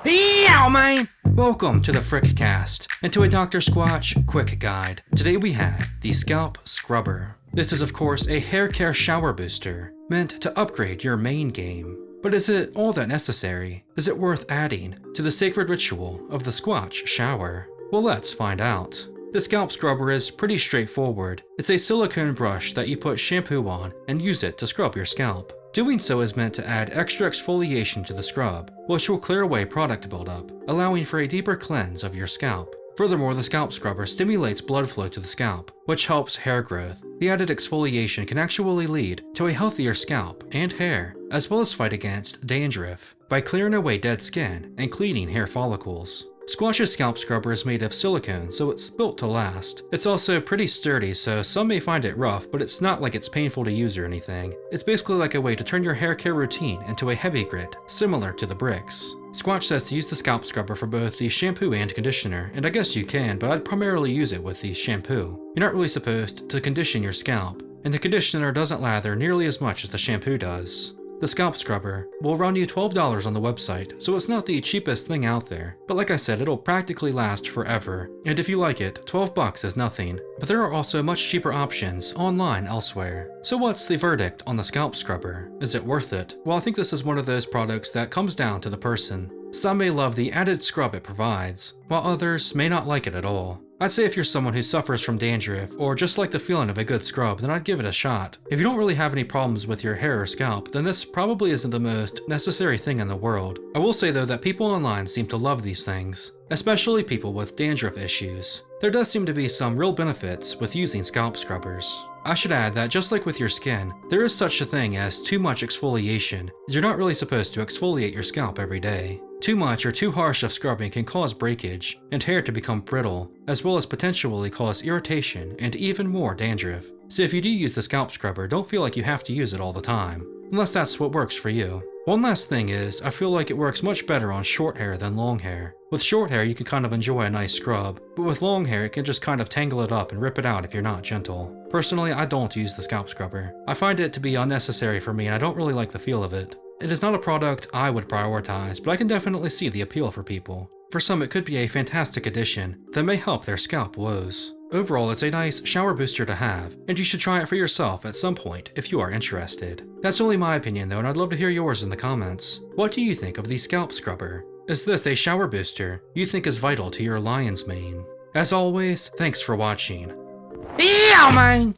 Yeah, man! Welcome to the Frickcast, and to a Dr. Squatch quick guide. Today we have the Scalp Scrubber. This is of course a hair care shower booster, meant to upgrade your main game. But is it all that necessary? Is it worth adding to the sacred ritual of the Squatch shower? Well, let's find out. The Scalp Scrubber is pretty straightforward. It's a silicone brush that you put shampoo on and use it to scrub your scalp. Doing so is meant to add extra exfoliation to the scrub, which will clear away product buildup, allowing for a deeper cleanse of your scalp. Furthermore, the Scalp Scrubber stimulates blood flow to the scalp, which helps hair growth. The added exfoliation can actually lead to a healthier scalp and hair, as well as fight against dandruff by clearing away dead skin and cleaning hair follicles. Squatch's Scalp Scrubber is made of silicone, so it's built to last. It's also pretty sturdy, so some may find it rough, but it's not like it's painful to use or anything. It's basically like a way to turn your hair care routine into a heavy grit, similar to the bricks. Squatch says to use the Scalp Scrubber for both the shampoo and conditioner, and I guess you can, but I'd primarily use it with the shampoo. You're not really supposed to condition your scalp, and the conditioner doesn't lather nearly as much as the shampoo does. The Scalp Scrubber will run you $12 on the website, so it's not the cheapest thing out there. But like I said, it'll practically last forever. And if you like it, $12 is nothing. But there are also much cheaper options online elsewhere. So what's the verdict on the Scalp Scrubber? Is it worth it? Well, I think this is one of those products that comes down to the person. Some may love the added scrub it provides, while others may not like it at all. I'd say if you're someone who suffers from dandruff or just like the feeling of a good scrub, then I'd give it a shot. If you don't really have any problems with your hair or scalp, then this probably isn't the most necessary thing in the world. I will say though that people online seem to love these things, especially people with dandruff issues. There does seem to be some real benefits with using scalp scrubbers. I should add that just like with your skin, there is such a thing as too much exfoliation. You're not really supposed to exfoliate your scalp every day. Too much or too harsh of scrubbing can cause breakage and hair to become brittle, as well as potentially cause irritation and even more dandruff. So if you do use the Scalp Scrubber, don't feel like you have to use it all the time, unless that's what works for you. One last thing is, I feel like it works much better on short hair than long hair. With short hair, you can kind of enjoy a nice scrub, but with long hair, it can just kind of tangle it up and rip it out if you're not gentle. Personally, I don't use the Scalp Scrubber. I find it to be unnecessary for me and I don't really like the feel of it. It is not a product I would prioritize, but I can definitely see the appeal for people. For some, it could be a fantastic addition that may help their scalp woes. Overall, it's a nice shower booster to have, and you should try it for yourself at some point if you are interested. That's only my opinion though, and I'd love to hear yours in the comments. What do you think of the Scalp Scrubber? Is this a shower booster you think is vital to your lion's mane? As always, thanks for watching. Yeah, man!